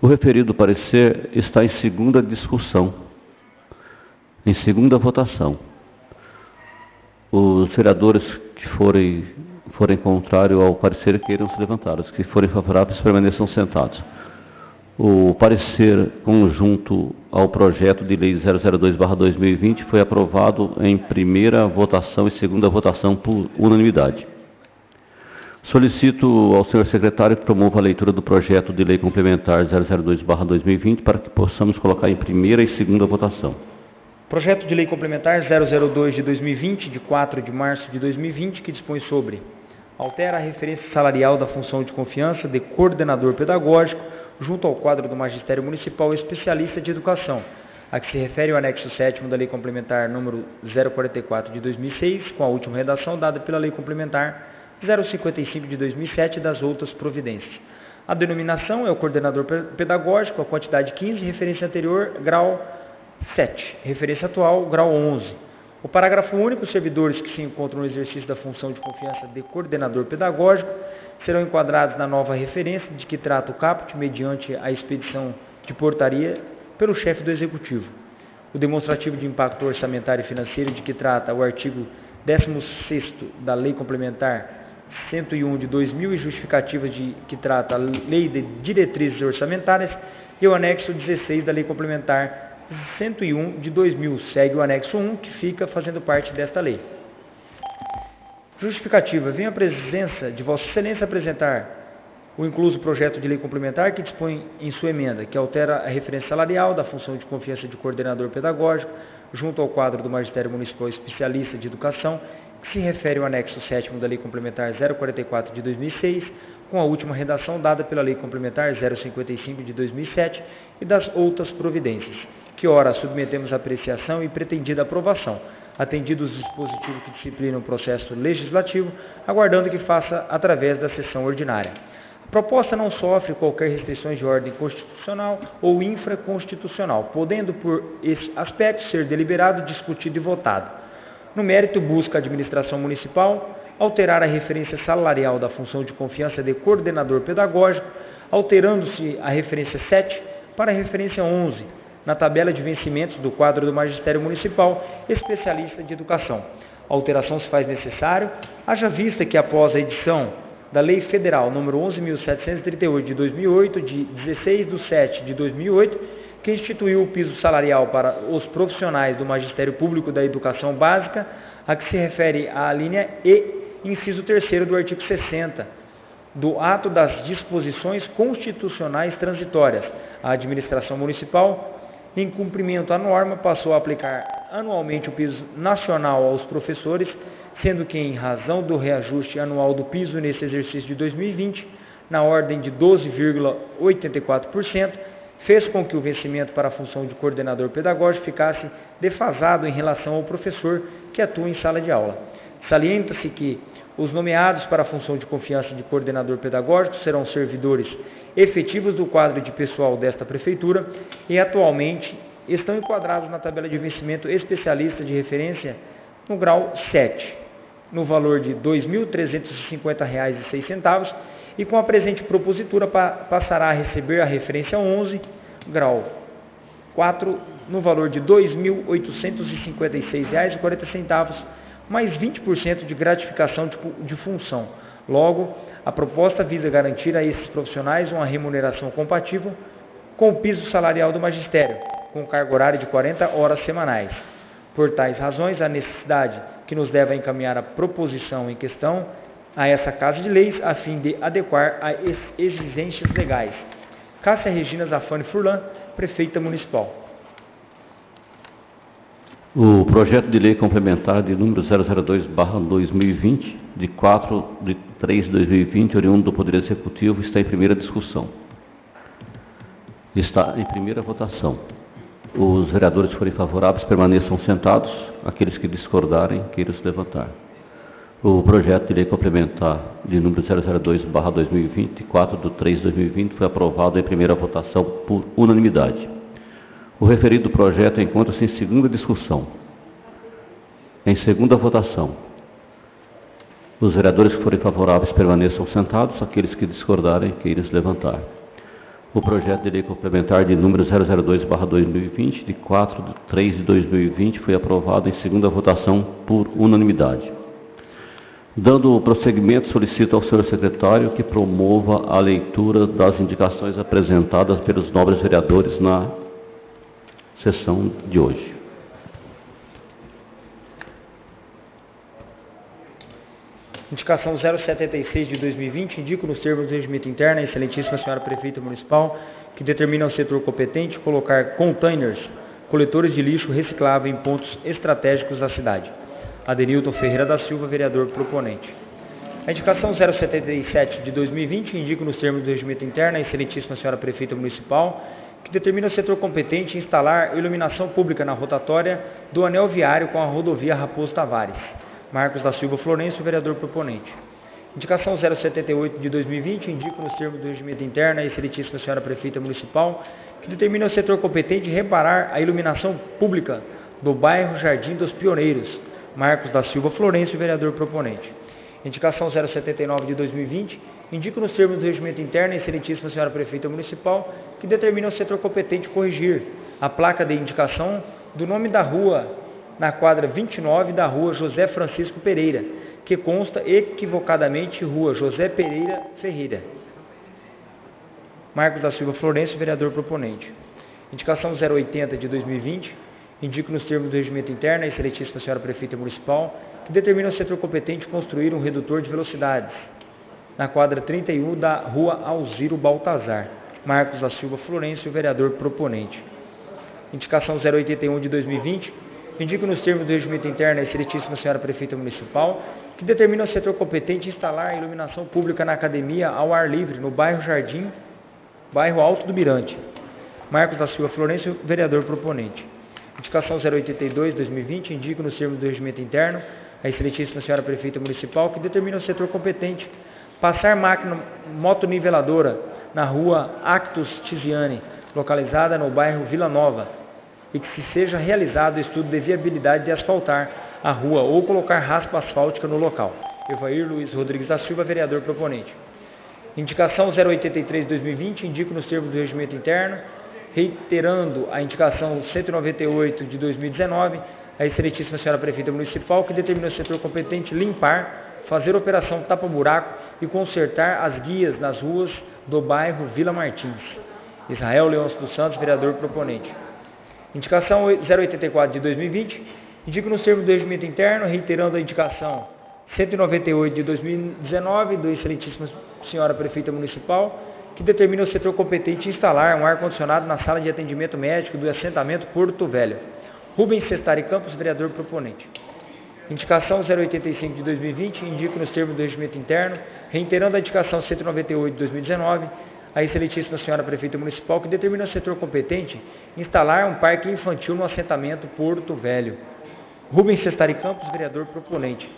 O referido parecer está em segunda discussão, em segunda votação. Os vereadores que forem contrários ao parecer queiram se levantar. Os que forem favoráveis permaneçam sentados. O parecer conjunto ao projeto de lei 002/2020 foi aprovado em primeira votação e segunda votação por unanimidade. Solicito ao senhor secretário que promova a leitura do projeto de lei complementar 002/2020 para que possamos colocar em primeira e segunda votação. Projeto de Lei Complementar 002 de 2020, de 4 de março de 2020, que dispõe sobre: altera a referência salarial da função de confiança de coordenador pedagógico junto ao quadro do Magistério Municipal Especialista de Educação, a que se refere o anexo 7º da Lei Complementar número 044 de 2006, com a última redação dada pela Lei Complementar 055 de 2007 e das outras providências. A denominação é o coordenador pedagógico, a quantidade 15, referência anterior, grau 7, referência atual, grau 11. O parágrafo único: os servidores que se encontram no exercício da função de confiança de coordenador pedagógico serão enquadrados na nova referência de que trata o caput, mediante a expedição de portaria pelo chefe do Executivo. O demonstrativo de impacto orçamentário e financeiro de que trata o artigo 16º da Lei Complementar 101 de 2000 e justificativa de que trata a Lei de Diretrizes Orçamentárias e o anexo 16 da Lei Complementar 101 de 2000, segue o anexo 1, que fica fazendo parte desta lei. Justificativa: venho à presença de Vossa Excelência apresentar o incluso projeto de lei complementar que dispõe em sua emenda, que altera a referência salarial da função de confiança de coordenador pedagógico junto ao quadro do Magistério Municipal Especialista de Educação, que se refere ao anexo 7º da Lei Complementar 044 de 2006, com a última redação dada pela Lei Complementar 055 de 2007 e das outras providências, que ora submetemos à apreciação e pretendida aprovação, atendidos os dispositivos que disciplinam o processo legislativo, aguardando que faça através da sessão ordinária. A proposta não sofre qualquer restrições de ordem constitucional ou infraconstitucional, podendo, por esse aspecto, ser deliberado, discutido e votado. No mérito, busca a administração municipal alterar a referência salarial da função de confiança de coordenador pedagógico, alterando-se a referência 7 para a referência 11, na tabela de vencimentos do quadro do Magistério Municipal, especialista de educação. A alteração se faz necessário, haja vista que após a edição da Lei Federal nº 11.738 de 2008, de 16/7 de 2008, que instituiu o piso salarial para os profissionais do Magistério Público da Educação Básica, a que se refere à linha E, inciso 3º do artigo 60, do ato das disposições constitucionais transitórias. A administração municipal, em cumprimento à norma, passou a aplicar anualmente o piso nacional aos professores, sendo que, em razão do reajuste anual do piso nesse exercício de 2020, na ordem de 12,84%, fez com que o vencimento para a função de coordenador pedagógico ficasse defasado em relação ao professor que atua em sala de aula. Salienta-se que os nomeados para a função de confiança de coordenador pedagógico serão servidores efetivos do quadro de pessoal desta prefeitura e atualmente estão enquadrados na tabela de vencimento especialista de referência no grau 7, no valor de R$ 2.350,06, e com a presente propositura passará a receber a referência 11, grau 4, no valor de R$ 2.856,40, mais 20% de gratificação de função. Logo, a proposta visa garantir a esses profissionais uma remuneração compatível com o piso salarial do magistério, com carga horária de 40 horas semanais. Por tais razões, a necessidade que nos leva a encaminhar a proposição em questão a essa Casa de Leis, a fim de adequar às exigências legais. Cássia Regina Zafani Furlan, Prefeita Municipal. O projeto de lei complementar de número 002/2020, de 4/3/2020, oriundo do Poder Executivo, está em primeira discussão. Está em primeira votação. Os vereadores que forem favoráveis permaneçam sentados. Aqueles que discordarem, queiram se levantar. O projeto de lei complementar de número 002/2020, de 4/3/2020, foi aprovado em primeira votação por unanimidade. O referido projeto encontra-se em segunda discussão. Em segunda votação. Os vereadores que forem favoráveis permaneçam sentados. Aqueles que discordarem, queiram se levantar. O projeto de lei complementar de número 002/2020, de 4/3/2020, foi aprovado em segunda votação por unanimidade. Dando prosseguimento, solicito ao senhor secretário que promova a leitura das indicações apresentadas pelos nobres vereadores na sessão de hoje. Indicação 076 de 2020, indico nos termos do regimento interno a excelentíssima senhora Prefeita Municipal, que determina ao setor competente colocar containers, coletores de lixo reciclável em pontos estratégicos da cidade. Adenilton Ferreira da Silva, vereador proponente. A indicação 077 de 2020, indico nos termos do regimento interno a excelentíssima senhora Prefeita Municipal, que determina ao setor competente instalar iluminação pública na rotatória do anel viário com a rodovia Raposo Tavares. Marcos da Silva Florencio, vereador proponente. Indicação 078 de 2020, indico nos termos do regimento interno a excelentíssima senhora Prefeita Municipal, que determina ao setor competente reparar a iluminação pública do bairro Jardim dos Pioneiros. Marcos da Silva Florencio, vereador proponente. Indicação 079 de 2020, indico nos termos do regimento interno a excelentíssima senhora Prefeita Municipal, que determina ao setor competente corrigir a placa de indicação do nome da rua na quadra 29 da rua José Francisco Pereira, que consta equivocadamente rua José Pereira Ferreira. Marcos da Silva Florencio, vereador proponente. Indicação 080 de 2020, indico nos termos do regimento interno a excelentíssima senhora Prefeita Municipal, que determina ao setor competente construir um redutor de velocidades na quadra 31 da rua Alziro Baltazar. Marcos da Silva Florencio, vereador proponente. Indicação 081 de 2020, indico nos termos do regimento interno a excelentíssima senhora Prefeita Municipal, que determina ao setor competente instalar iluminação pública na academia ao ar livre, no bairro Jardim, bairro Alto do Mirante. Marcos da Silva Florencio, vereador proponente. Indicação 082, 2020, indico nos termos do regimento interno a excelentíssima senhora Prefeita Municipal, que determina ao setor competente passar máquina motoniveladora na rua Actus Tiziane, localizada no bairro Vila Nova, e que se seja realizado estudo de viabilidade de asfaltar a rua ou colocar raspa asfáltica no local. Evair Luiz Rodrigues da Silva, vereador proponente. Indicação 083/2020, indico nos termos do regimento interno, reiterando a indicação 198 de 2019, a excelentíssima senhora prefeita municipal, que determinou o setor competente limpar, fazer operação tapa-buraco e consertar as guias nas ruas do bairro Vila Martins. Israel Leôncio dos Santos, vereador proponente. Indicação 084 de 2020, indico nos termos do regimento interno, reiterando a indicação 198 de 2019, do excelentíssima senhora prefeita municipal, que determina o setor competente instalar um ar-condicionado na sala de atendimento médico do assentamento Porto Velho. Rubens Sestari Campos, vereador proponente. Indicação 085 de 2020, indico nos termos do regimento interno, reiterando a indicação 198 de 2019, a excelentíssima senhora prefeita municipal, que determina o setor competente instalar um parque infantil no assentamento Porto Velho. Rubens Sestari Campos, vereador proponente.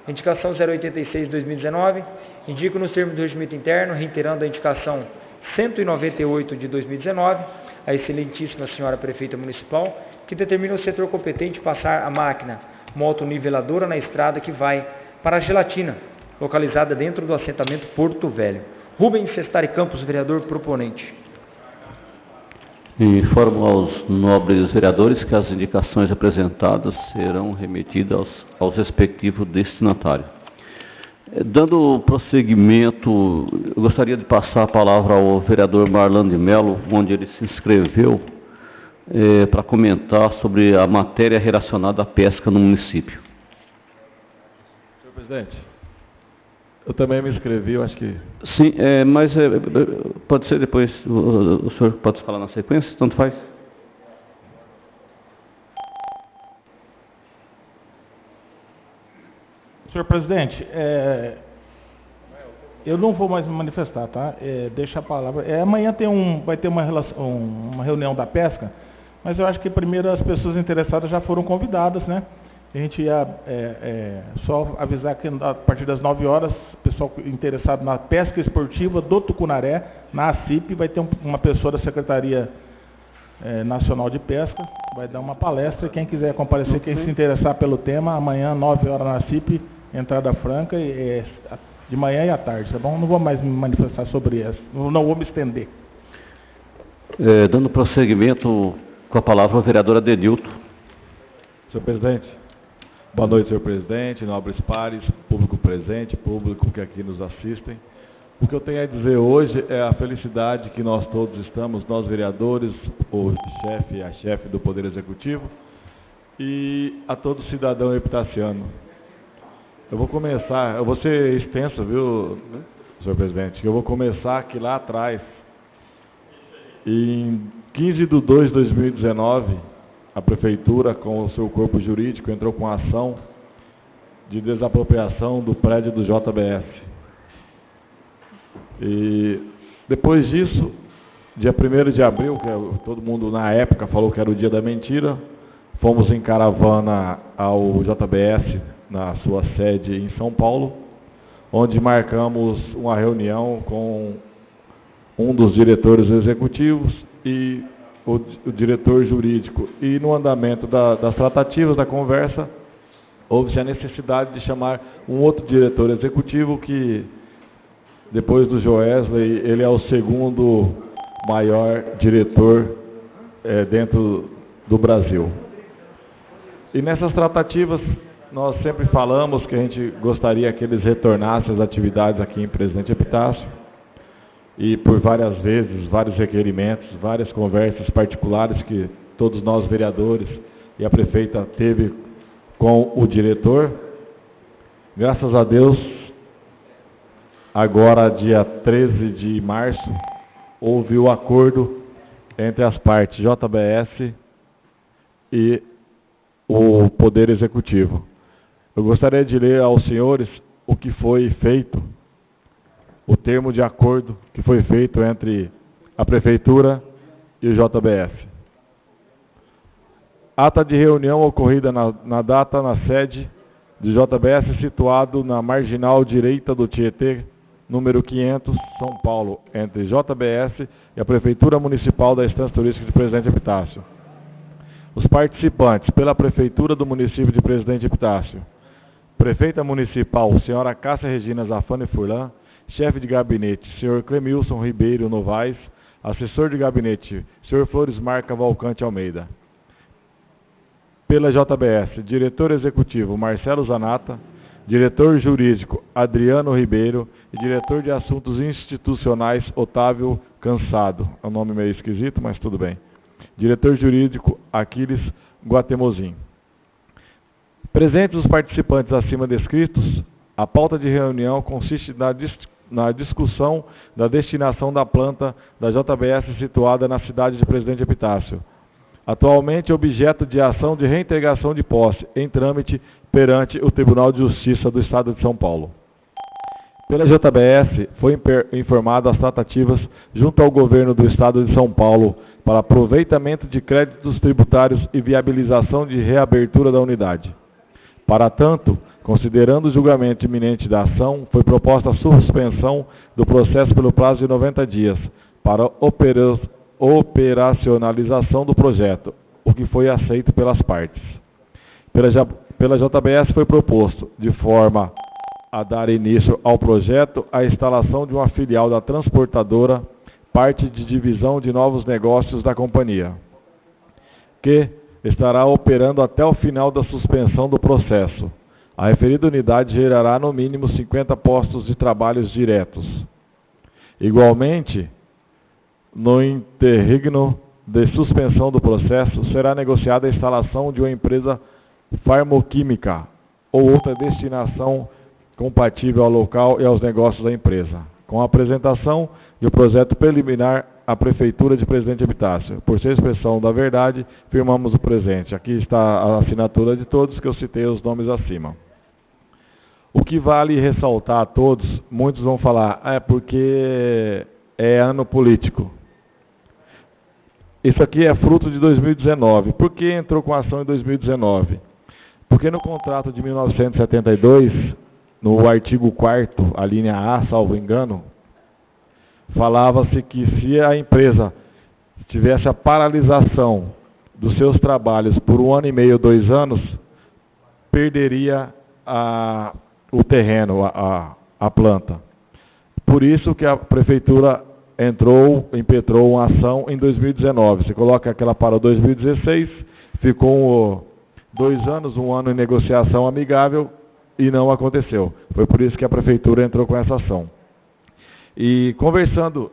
Indicação 086 de 2019, indico nos termos do regimento interno, reiterando a indicação 198 de 2019, a excelentíssima senhora prefeita municipal, que determina o setor competente passar a máquina motoniveladora na estrada que vai para a gelatina, localizada dentro do assentamento Porto Velho. Rubens Sestari Campos, vereador proponente. Informo aos nobres vereadores que as indicações apresentadas serão remetidas aos respectivos destinatários. Dando prosseguimento, eu gostaria de passar a palavra ao vereador Marlan de Mello, onde ele se inscreveu para comentar sobre a matéria relacionada à pesca no município. Senhor presidente, eu também me inscrevi, eu acho que... Sim, mas pode ser depois, o senhor pode falar na sequência, tanto faz? Senhor presidente, eu não vou mais me manifestar, tá? Deixa a palavra. Amanhã vai ter uma reunião da pesca, mas eu acho que primeiro as pessoas interessadas já foram convidadas, né? A gente ia só avisar que a partir das 9 horas, o pessoal interessado na pesca esportiva do Tucunaré, na ACIP, vai ter uma pessoa da Secretaria Nacional de Pesca, vai dar uma palestra. Quem quiser comparecer, quem se interessar pelo tema, amanhã, 9 horas na ACIP, entrada franca, de manhã e à tarde, tá bom? Não vou mais me manifestar sobre isso, não vou me estender. Dando prosseguimento com a palavra ao vereador Adenilton. Senhor presidente, boa noite, senhor presidente, nobres pares, público presente, público que aqui nos assistem. O que eu tenho a dizer hoje é a felicidade que nós todos estamos, nós vereadores, o chefe e a chefe do Poder Executivo, e a todo cidadão epitaciano. Eu vou começar, eu vou ser extenso, viu, senhor presidente? Eu vou começar aqui lá atrás. Em 15 de 2 de 2019, a Prefeitura, com o seu corpo jurídico, entrou com a ação de desapropriação do prédio do JBS. E depois disso, dia 1º de abril, que todo mundo na época falou que era o dia da mentira, fomos em caravana ao JBS, na sua sede em São Paulo, onde marcamos uma reunião com um dos diretores executivos e o diretor jurídico. E no andamento das tratativas, da conversa, houve-se a necessidade de chamar um outro diretor executivo que, depois do Joesley, ele é o segundo maior diretor dentro do Brasil. E nessas tratativas, nós sempre falamos que a gente gostaria que eles retornassem às atividades aqui em Presidente Epitácio, e por várias vezes, vários requerimentos, várias conversas particulares que todos nós vereadores e a prefeita teve com o diretor. Graças a Deus, agora dia 13 de março, houve o acordo entre as partes JBS e o Poder Executivo. Eu gostaria de ler aos senhores o que foi feito, o termo de acordo que foi feito entre a Prefeitura e o JBS. Ata de reunião ocorrida na data na sede do JBS, situado na marginal direita do Tietê, número 500, São Paulo, entre JBS e a Prefeitura Municipal da Estância Turística de Presidente Epitácio. Os participantes, pela Prefeitura do município de Presidente Epitácio, Prefeita Municipal, senhora Cássia Regina Zafani Furlan. Chefe de Gabinete, senhor Clemilson Ribeiro Novaes. Assessor de Gabinete, senhor Floresmar Cavalcante Almeida. Pela JBS, Diretor Executivo, Marcelo Zanata. Diretor Jurídico, Adriano Ribeiro. E Diretor de Assuntos Institucionais, Otávio Cansado. É um nome meio esquisito, mas tudo bem. Diretor Jurídico, Aquiles Guatemozin. Presentes os participantes acima descritos, a pauta de reunião consiste na discussão da destinação da planta da JBS situada na cidade de Presidente Epitácio, atualmente objeto de ação de reintegração de posse, em trâmite perante o Tribunal de Justiça do Estado de São Paulo. Pela JBS, foi informado as tratativas junto ao Governo do Estado de São Paulo para aproveitamento de créditos tributários e viabilização de reabertura da unidade. Para tanto, considerando o julgamento iminente da ação, foi proposta a suspensão do processo pelo prazo de 90 dias para operacionalização do projeto, o que foi aceito pelas partes. Pela JBS foi proposto, de forma a dar início ao projeto, a instalação de uma filial da transportadora, parte de divisão de novos negócios da companhia, que estará operando até o final da suspensão do processo. A referida unidade gerará no mínimo 50 postos de trabalhos diretos. Igualmente, no interregno de suspensão do processo, será negociada a instalação de uma empresa farmoquímica ou outra destinação compatível ao local e aos negócios da empresa, com a apresentação de um projeto preliminar à Prefeitura de Presidente Epitácio. Por ser expressão da verdade, firmamos o presente. Aqui está a assinatura de todos, que eu citei os nomes acima. O que vale ressaltar a todos, muitos vão falar, porque é ano político. Isso aqui é fruto de 2019. Por que entrou com ação em 2019? Porque no contrato de 1972, no artigo 4º, a linha A, salvo engano, falava-se que se a empresa tivesse a paralisação dos seus trabalhos por 1 ano e meio, 2 anos, perderia o terreno, a planta. Por isso que a Prefeitura impetrou uma ação em 2019. Você coloca aquela para 2016, ficou 2 anos, 1 ano em negociação amigável e não aconteceu. Foi por isso que a Prefeitura entrou com essa ação. E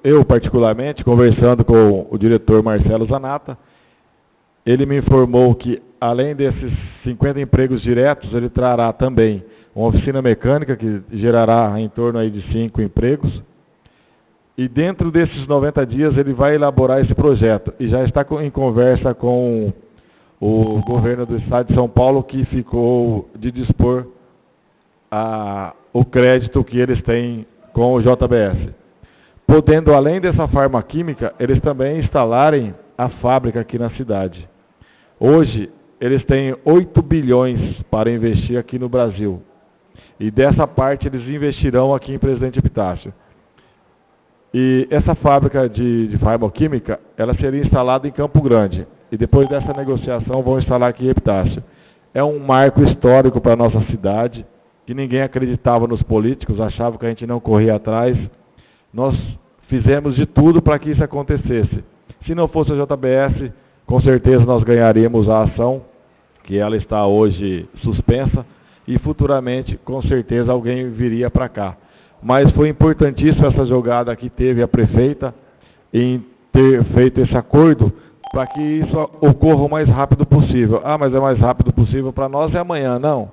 eu particularmente, conversando com o diretor Marcelo Zanata, ele me informou que, além desses 50 empregos diretos, ele trará também uma oficina mecânica, que gerará em torno aí de 5 empregos. E dentro desses 90 dias ele vai elaborar esse projeto. E já está em conversa com o governo do Estado de São Paulo, que ficou de dispor o crédito que eles têm com o JBS. Podendo, além dessa farmaquímica, eles também instalarem a fábrica aqui na cidade. Hoje, eles têm 8 bilhões para investir aqui no Brasil. E dessa parte eles investirão aqui em Presidente Epitácio. E essa fábrica de farmaquímica, ela seria instalada em Campo Grande. E depois dessa negociação vão instalar aqui em Epitácio. É um marco histórico para a nossa cidade, que ninguém acreditava nos políticos, achava que a gente não corria atrás. Nós fizemos de tudo para que isso acontecesse. Se não fosse a JBS, com certeza nós ganharíamos a ação, que ela está hoje suspensa, e futuramente, com certeza, alguém viria para cá. Mas foi importantíssima essa jogada que teve a prefeita em ter feito esse acordo para que isso ocorra o mais rápido possível. Mas é o mais rápido possível para nós é amanhã, não.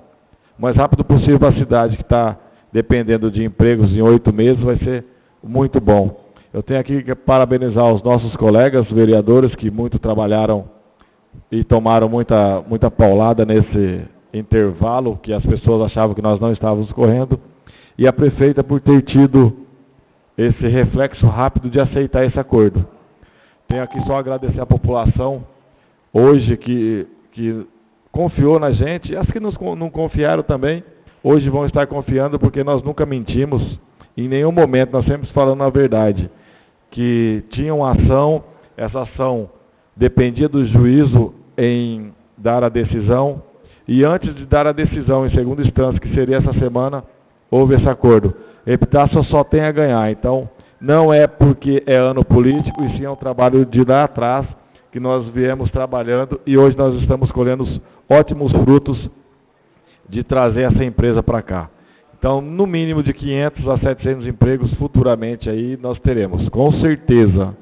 O mais rápido possível para a cidade que está dependendo de empregos em 8 meses vai ser muito bom. Eu tenho aqui que parabenizar os nossos colegas vereadores que muito trabalharam e tomaram muita paulada nesse intervalo, que as pessoas achavam que nós não estávamos correndo, e a prefeita por ter tido esse reflexo rápido de aceitar esse acordo. Tenho aqui só agradecer à população hoje que confiou na gente, e as que não confiaram também, hoje vão estar confiando, porque nós nunca mentimos, em nenhum momento, nós sempre falamos a verdade, que tinha uma ação, essa ação dependia do juízo em dar a decisão, E antes de dar a decisão em segunda instância, que seria essa semana, houve esse acordo. Epitácio só tem a ganhar, então não é porque é ano político, e sim é um trabalho de lá atrás que nós viemos trabalhando e hoje nós estamos colhendo os ótimos frutos de trazer essa empresa para cá. Então, no mínimo de 500 a 700 empregos futuramente aí nós teremos, com certeza.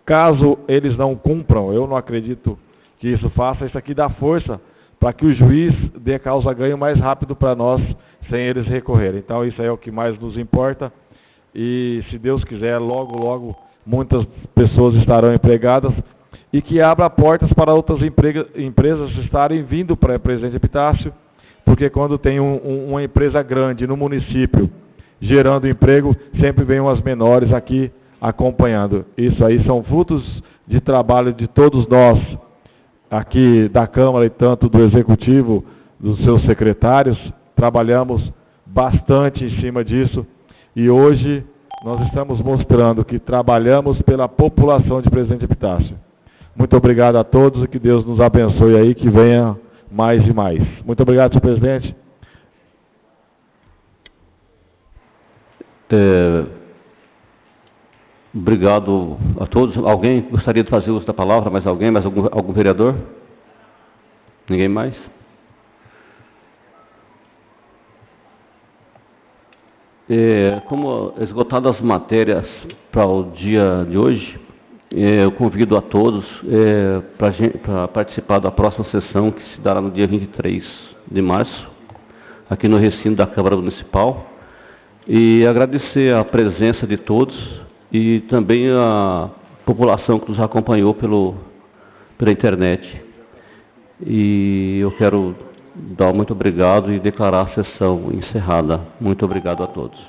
Caso eles não cumpram, eu não acredito que isso faça, isso aqui dá força para que o juiz dê causa ganho mais rápido para nós, sem eles recorrerem. Então, isso aí é o que mais nos importa. E, se Deus quiser, logo, logo, muitas pessoas estarão empregadas e que abra portas para outras empresas estarem vindo para Presidente Epitácio, porque quando tem uma empresa grande no município gerando emprego, sempre vem umas menores aqui acompanhando. Isso aí são frutos de trabalho de todos nós, aqui da Câmara e tanto do Executivo, dos seus secretários, trabalhamos bastante em cima disso e hoje nós estamos mostrando que trabalhamos pela população de Presidente Epitácio. Muito obrigado a todos e que Deus nos abençoe aí, que venha mais e mais. Muito obrigado, senhor presidente. Obrigado a todos. Alguém gostaria de fazer uso da palavra? Mais alguém? Mais algum vereador? Ninguém mais? Como esgotadas as matérias para o dia de hoje, eu convido a todos para participar da próxima sessão, que se dará no dia 23 de março, aqui no recinto da Câmara Municipal, e agradecer a presença de todos e também a população que nos acompanhou pela internet. E eu quero dar muito obrigado e declarar a sessão encerrada. Muito obrigado a todos.